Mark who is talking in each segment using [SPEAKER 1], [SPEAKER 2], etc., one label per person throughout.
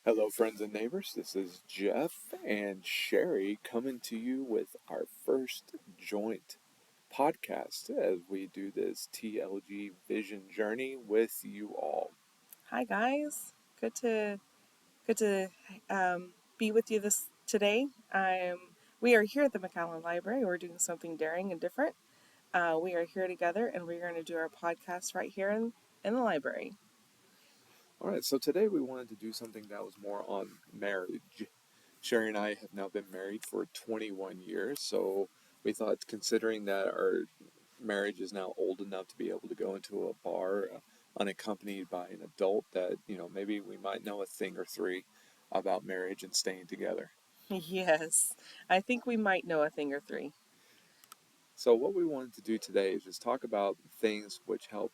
[SPEAKER 1] Hello, friends and neighbors. This is Jeff and Sherri coming to you with our first joint podcast as we do this TLG vision journey with you all.
[SPEAKER 2] Hi guys, good to be with you this today. We are here at the McAllen Library. We're doing something daring and different. We are here together, and we're going to do our podcast right here in the library.
[SPEAKER 1] All right, so today we wanted to do something that was more on marriage. Sherri and I have now been married for 21 years, so we thought, considering that our marriage is now old enough to be able to go into a bar unaccompanied by an adult, that, maybe we might know a thing or three about marriage and staying together.
[SPEAKER 2] Yes, I think we might know a thing or three.
[SPEAKER 1] So, what we wanted to do today is just talk about things which help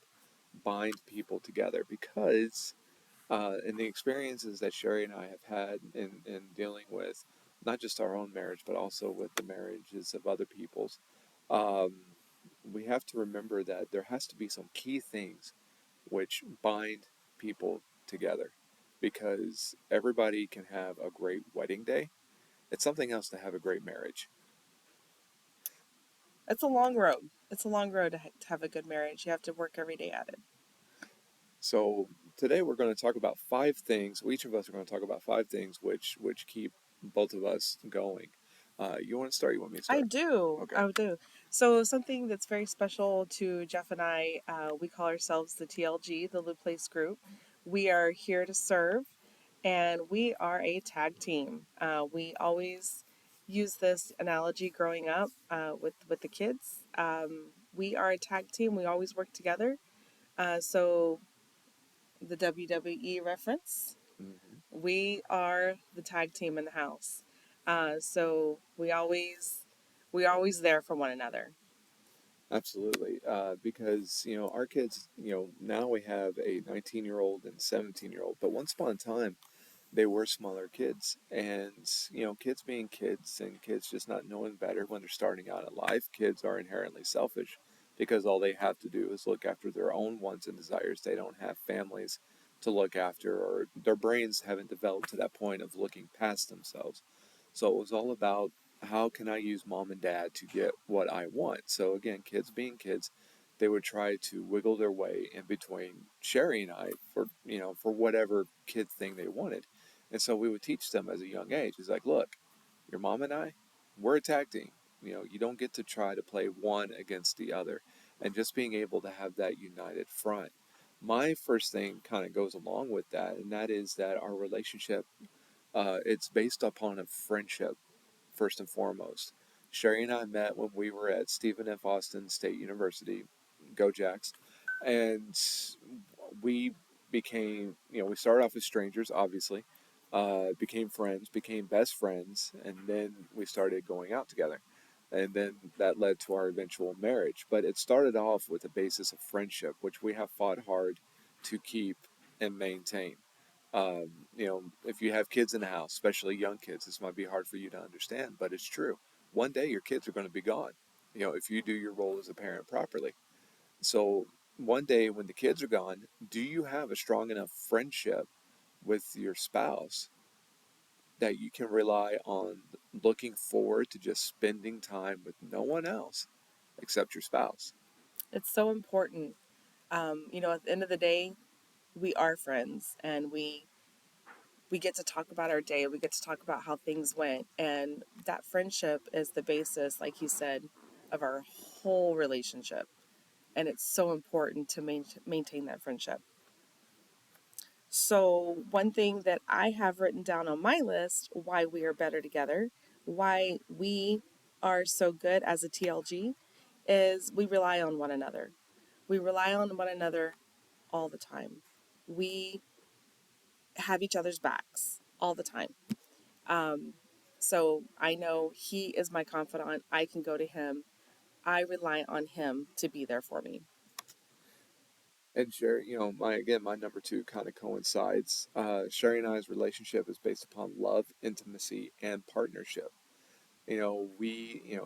[SPEAKER 1] bind people together because in the experiences that Sherri and I have had in dealing with not just our own marriage, but also with the marriages of other people's, um, we have to remember that there has to be some key things which bind people together because everybody can have a great wedding day. It's something else to have a great marriage.
[SPEAKER 2] It's a long road. It's a long road to have a good marriage. You have to work every day at it.
[SPEAKER 1] So today we're going to talk about five things. Each of us are going to talk about five things which keep both of us going. You want to start? You want me to
[SPEAKER 2] I
[SPEAKER 1] start?
[SPEAKER 2] do.
[SPEAKER 1] Okay.
[SPEAKER 2] I do. So something that's very special to Jeff and I, we call ourselves the TLG, the Live Place Group. We are here to serve, and we are a tag team. We always use this analogy growing up with the kids. We are a tag team. We always work together. So the WWE reference.
[SPEAKER 1] Hmm.
[SPEAKER 2] We are the tag team in the house. So we're always there for one another.
[SPEAKER 1] Absolutely. Because our kids, now we have a 19-year-old and 17-year-old, but once upon a time they were smaller kids, and kids being kids and kids just not knowing better when they're starting out in life, kids are inherently selfish because all they have to do is look after their own wants and desires. They don't have families to look after, or their brains haven't developed to that point of looking past themselves. So it was all about, how can I use mom and dad to get what I want? So again, kids being kids, they would try to wiggle their way in between Sherri and I for whatever kid thing they wanted. And so we would teach them as a young age. It's like, look, your mom and I, we're a tag team. You don't get to try to play one against the other. And just being able to have that united front. My first thing kind of goes along with that, and that is that our relationship, it's based upon a friendship first and foremost. Sherri and I met when we were at Stephen F. Austin State University, go Jacks, and we we started off as strangers, obviously, became friends, became best friends, and then we started going out together. And then that led to our eventual marriage. But it started off with a basis of friendship, which we have fought hard to keep and maintain. If you have kids in the house, especially young kids, this might be hard for you to understand, but it's true. One day your kids are going to be gone, if you do your role as a parent properly. So one day when the kids are gone, do you have a strong enough friendship with your spouse that you can rely on looking forward to just spending time with no one else except your spouse?
[SPEAKER 2] It's so important. At the end of the day, we are friends, and we get to talk about our day. We get to talk about how things went, and that friendship is the basis, like you said, of our whole relationship. And it's so important to maintain that friendship. So, one thing that I have written down on my list, why we are better together, why we are so good as a TLG, is we rely on one another. We rely on one another all the time. We have each other's backs all the time. Um, so I know he is my confidant. I can go to him. I rely on him to be there for me.
[SPEAKER 1] And Sherri, my number two kind of coincides. Sherri and I's relationship is based upon love, intimacy, and partnership. In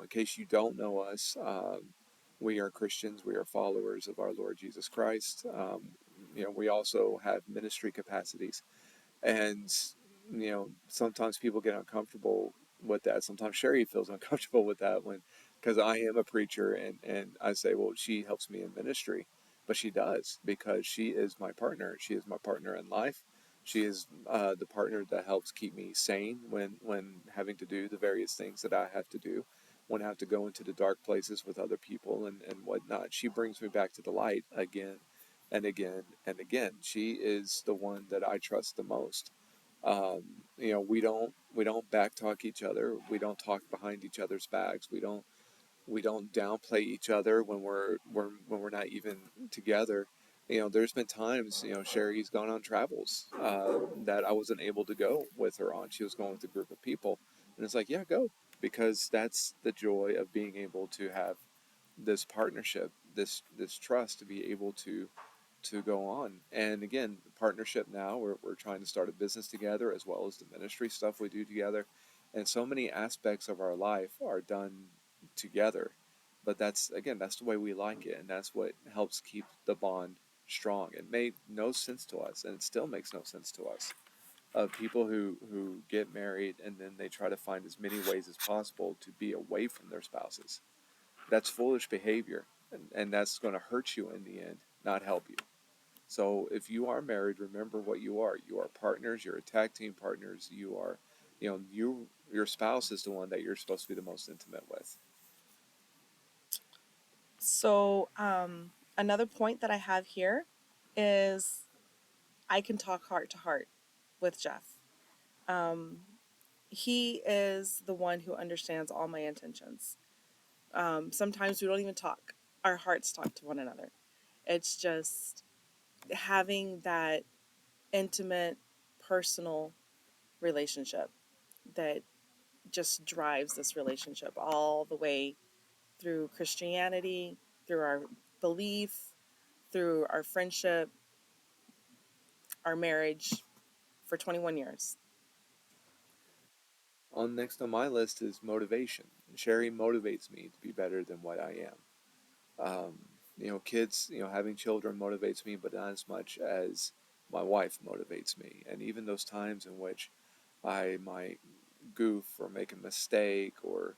[SPEAKER 1] case you don't know us, we are Christians. We are followers of our Lord Jesus Christ. We also have ministry capacities, and sometimes people get uncomfortable with that. Sometimes Sherry feels uncomfortable with that when, because I am a preacher and I say, well, she helps me in ministry, but she does because she is my partner. She is my partner in life. She is the partner that helps keep me sane when having to do the various things that I have to do, when I have to go into the dark places with other people and whatnot. She brings me back to the light again and again and again. She is the one that I trust the most. We don't backtalk each other. We don't talk behind each other's backs. We don't downplay each other when we're not even together. There's been times, Sherry's gone on travels that I wasn't able to go with her on. She was going with a group of people, and it's like, yeah, go, because that's the joy of being able to have this partnership, this trust to be able to go on. And again, partnership now, we're trying to start a business together as well as the ministry stuff we do together. And so many aspects of our life are done together. But that's the way we like it. And that's what helps keep the bond strong. It made no sense to us, and it still makes no sense to us, of people who get married and then they try to find as many ways as possible to be away from their spouses. That's foolish behavior. And that's going to hurt you in the end, not help you. So if you are married, remember what you are. You are partners. You're a tag team partners. Your spouse is the one that you're supposed to be the most intimate with.
[SPEAKER 2] So, another point that I have here is I can talk heart to heart with Jeff. Um, he is the one who understands all my intentions. Sometimes we don't even talk, our hearts talk to one another. It's just having that intimate, personal relationship that just drives this relationship all the way through Christianity, through our belief, through our friendship, our marriage for 21 years.
[SPEAKER 1] On next on my list is motivation. Sherry motivates me to be better than what I am. Kids, having children motivates me, but not as much as my wife motivates me. And even those times in which I might goof or make a mistake or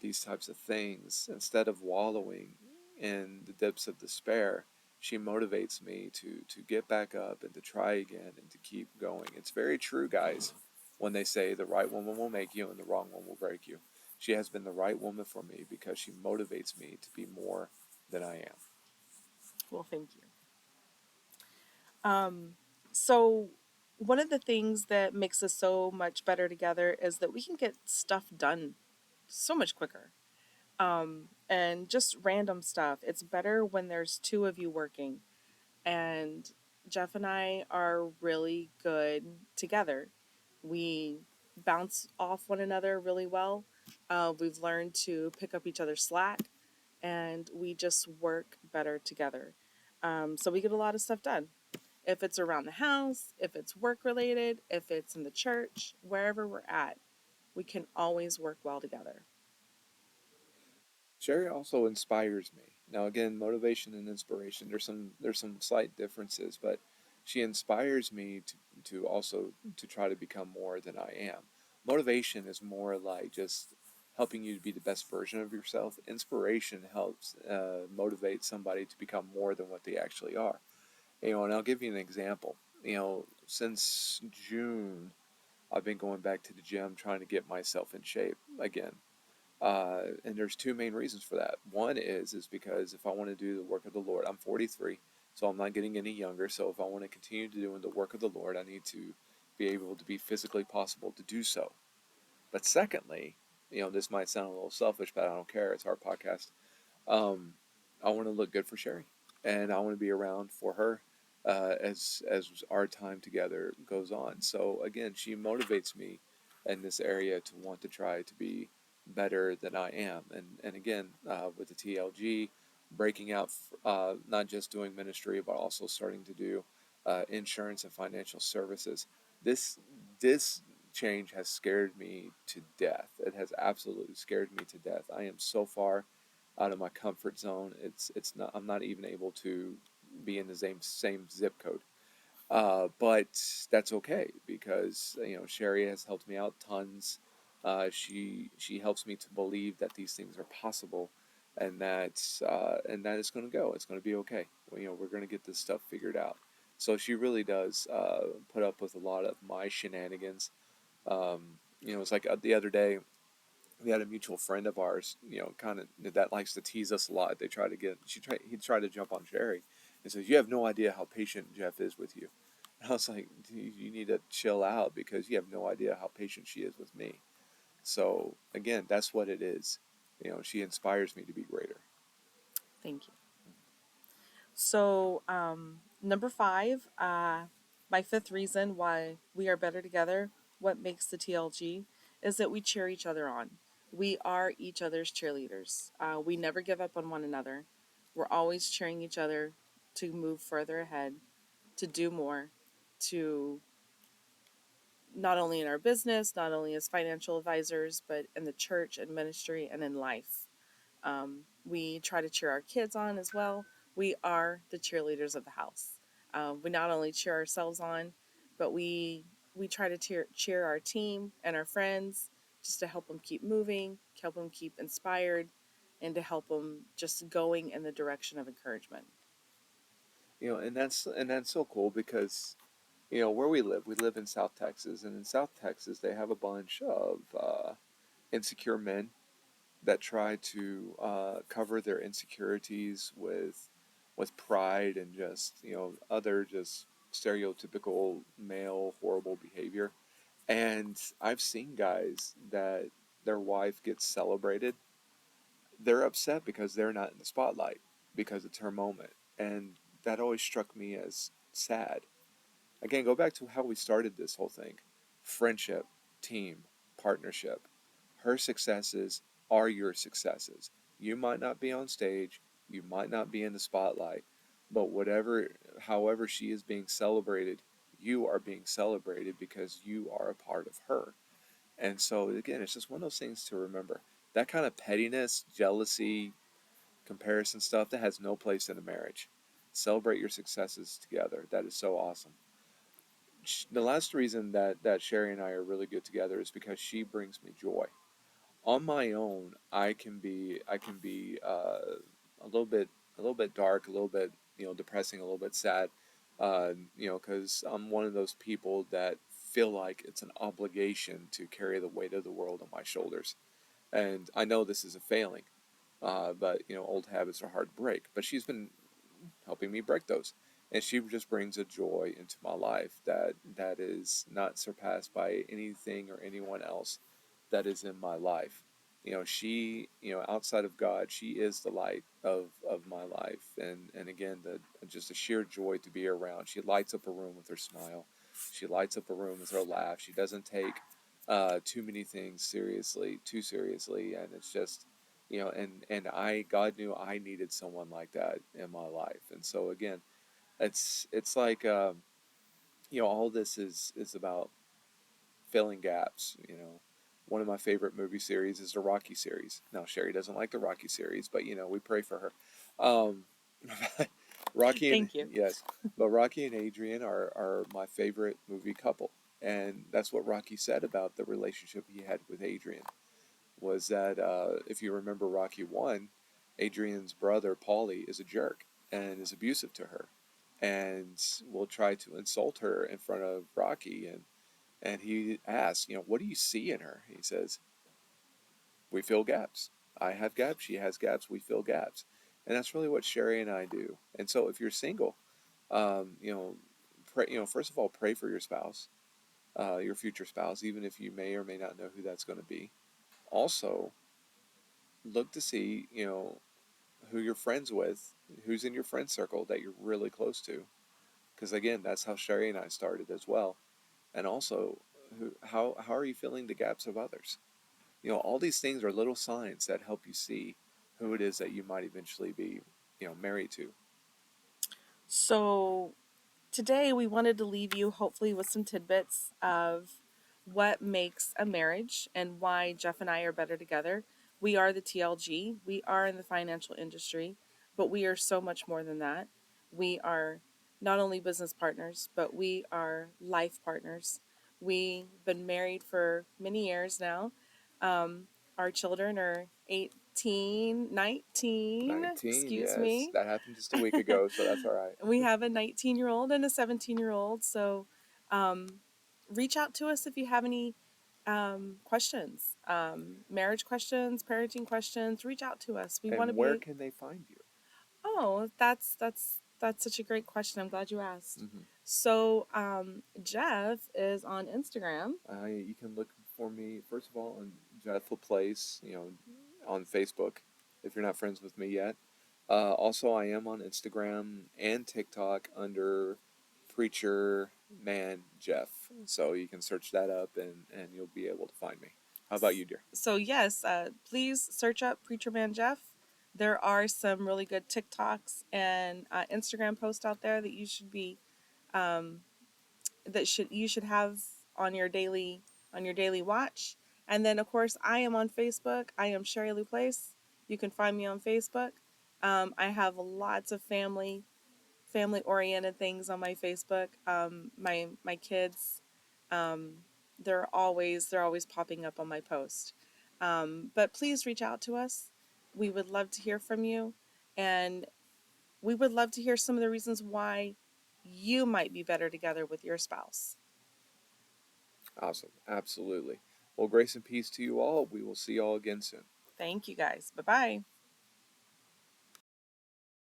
[SPEAKER 1] these types of things, instead of wallowing in the depths of despair, she motivates me to get back up and to try again and to keep going. It's very true, guys, when they say the right woman will make you and the wrong one will break you. She has been the right woman for me because she motivates me to be more than I am.
[SPEAKER 2] Well, thank you. Um, so, one of the things that makes us so much better together is that we can get stuff done so much quicker. And just random stuff. It's better when there's two of you working. And Jeff and I are really good together. We bounce off one another really well. We've learned to pick up each other's slack, and we just work better together. So we get a lot of stuff done. If it's around the house, if it's work related, if it's in the church, wherever we're at, we can always work well together.
[SPEAKER 1] Sherry also inspires me. Now again, motivation and inspiration, there's some slight differences, but she inspires me to also to try to become more than I am. Motivation is more like just helping you to be the best version of yourself. Inspiration helps motivate somebody to become more than what they actually are. And I'll give you an example. Since June, I've been going back to the gym trying to get myself in shape again. And there's two main reasons for that. One is because if I want to do the work of the Lord, I'm 43, so I'm not getting any younger. So if I want to continue to doing the work of the Lord, I need to be able to be physically possible to do so. But secondly, this might sound a little selfish, but I don't care. It's our podcast. um, I want to look good for Sherry, and I want to be around for her as our time together goes on. So again, she motivates me in this area to want to try to be better than I am. And again, with the TLG, breaking out, not just doing ministry, but also starting to do insurance and financial services. This change has scared me to death. It has absolutely scared me to death. I am so far out of my comfort zone. It's not. I'm not even able to be in the same zip code. But that's okay because Sherry has helped me out tons. She helps me to believe that these things are possible, and that it's going to go. It's going to be okay. We're going to get this stuff figured out. So she really does put up with a lot of my shenanigans. It's like the other day we had a mutual friend of ours, kind of that likes to tease us a lot. They try to get he tried to jump on Sherry, and says, "You have no idea how patient Jeff is with you." And I was like, "You need to chill out because you have no idea how patient she is with me." So again, that's what it is. She inspires me to be greater.
[SPEAKER 2] Thank you. So, number five, my fifth reason why we are better together, what makes the TLG, is that we cheer each other on. We are each other's cheerleaders. We never give up on one another. We're always cheering each other to move further ahead, to do more, to not only in our business, not only as financial advisors, but in the church and ministry and in life. We try to cheer our kids on as well. We are the cheerleaders of the house. We not only cheer ourselves on, but we try to cheer our team and our friends just to help them keep moving, help them keep inspired, and to help them just going in the direction of encouragement.
[SPEAKER 1] And that's so cool because where we live in South Texas, and in South Texas they have a bunch of insecure men that try to cover their insecurities with pride and just other just stereotypical male horrible behavior. And I've seen guys that their wife gets celebrated, they're upset because they're not in the spotlight because it's her moment, and that always struck me as sad. Again, go back to how we started this whole thing: friendship, team, partnership. Her successes are your successes. You might not be on stage, you might not be in the spotlight, but however she is being celebrated, you are being celebrated because you are a part of her. And so, again, it's just one of those things to remember. That kind of pettiness, jealousy, comparison stuff, that has no place in a marriage. Celebrate your successes together. That is so awesome. The last reason that Sherry and I are really good together is because she brings me joy. On my own, I can be a little bit dark, a little bit depressing, a little bit sad, because I'm one of those people that feel like it's an obligation to carry the weight of the world on my shoulders. And I know this is a failing, but old habits are hard to break. But she's been helping me break those. And she just brings a joy into my life that is not surpassed by anything or anyone else that is in my life. She, outside of God, she is the light of my life. And again, the just a sheer joy to be around. She lights up a room with her smile. She lights up a room with her laugh. She doesn't take too many things too seriously, and it's just and God knew I needed someone like that in my life. And so again, it's like all this is about filling gaps. One of my favorite movie series is the Rocky series. Now Sherry doesn't like the Rocky series, but we pray for her. Rocky and
[SPEAKER 2] Thank you.
[SPEAKER 1] yes, but Rocky and Adrian are my favorite movie couple, and that's what Rocky said about the relationship he had with Adrian. Was that if you remember Rocky 1, Adrian's brother Paulie is a jerk and is abusive to her, and will try to insult her in front of Rocky. And he asks, what do you see in her? He says, we fill gaps. I have gaps, she has gaps, we fill gaps. And that's really what Sherry and I do. And so if you're single, pray, first of all, pray for your spouse, your future spouse, even if you may or may not know who that's going to be. Also, look to see, who you're friends with, who's in your friend circle that you're really close to. Because again, that's how Sherry and I started as well. And also, how are you filling the gaps of others? All these things are little signs that help you see who it is that you might eventually be, married to.
[SPEAKER 2] So today we wanted to leave you hopefully with some tidbits of what makes a marriage and why Jeff and I are better together. We are the TLG, we are in the financial industry, but we are so much more than that. We are not only business partners, but we are life partners. We've been married for many years now. Um, our children are 18, 19,
[SPEAKER 1] 19,
[SPEAKER 2] excuse
[SPEAKER 1] yes.
[SPEAKER 2] me.
[SPEAKER 1] That happened just a week ago, so that's all right.
[SPEAKER 2] We have a 19-year-old and a 17-year-old. So um, reach out to us if you have any questions, marriage questions, parenting questions. Reach out to us. We want to
[SPEAKER 1] And where
[SPEAKER 2] be.
[SPEAKER 1] can they find you?
[SPEAKER 2] Oh, that's such a great question. I'm glad you asked.
[SPEAKER 1] Hmm.
[SPEAKER 2] So, Jeff is on Instagram.
[SPEAKER 1] You can look for me, first of all, on Jeff Place, on Facebook, if you're not friends with me yet. Also, I am on Instagram and TikTok under Preacher Man Jeff. So you can search that up and you'll be able to find me. How about you, dear?
[SPEAKER 2] So yes, please search up Preacher Man Jeff. There are some really good TikToks and Instagram posts out there that um, you should have on your daily watch. And then of course I am on Facebook. I am Sherri Place. You can find me on Facebook. I have lots of family oriented things on my Facebook. My kids, um, they're always popping up on my post. But please reach out to us. We would love to hear from you, and we would love to hear some of the reasons why you might be better together with your spouse.
[SPEAKER 1] Awesome. Absolutely. Well, grace and peace to you all. We will see you all again soon.
[SPEAKER 2] Thank you guys. Bye bye.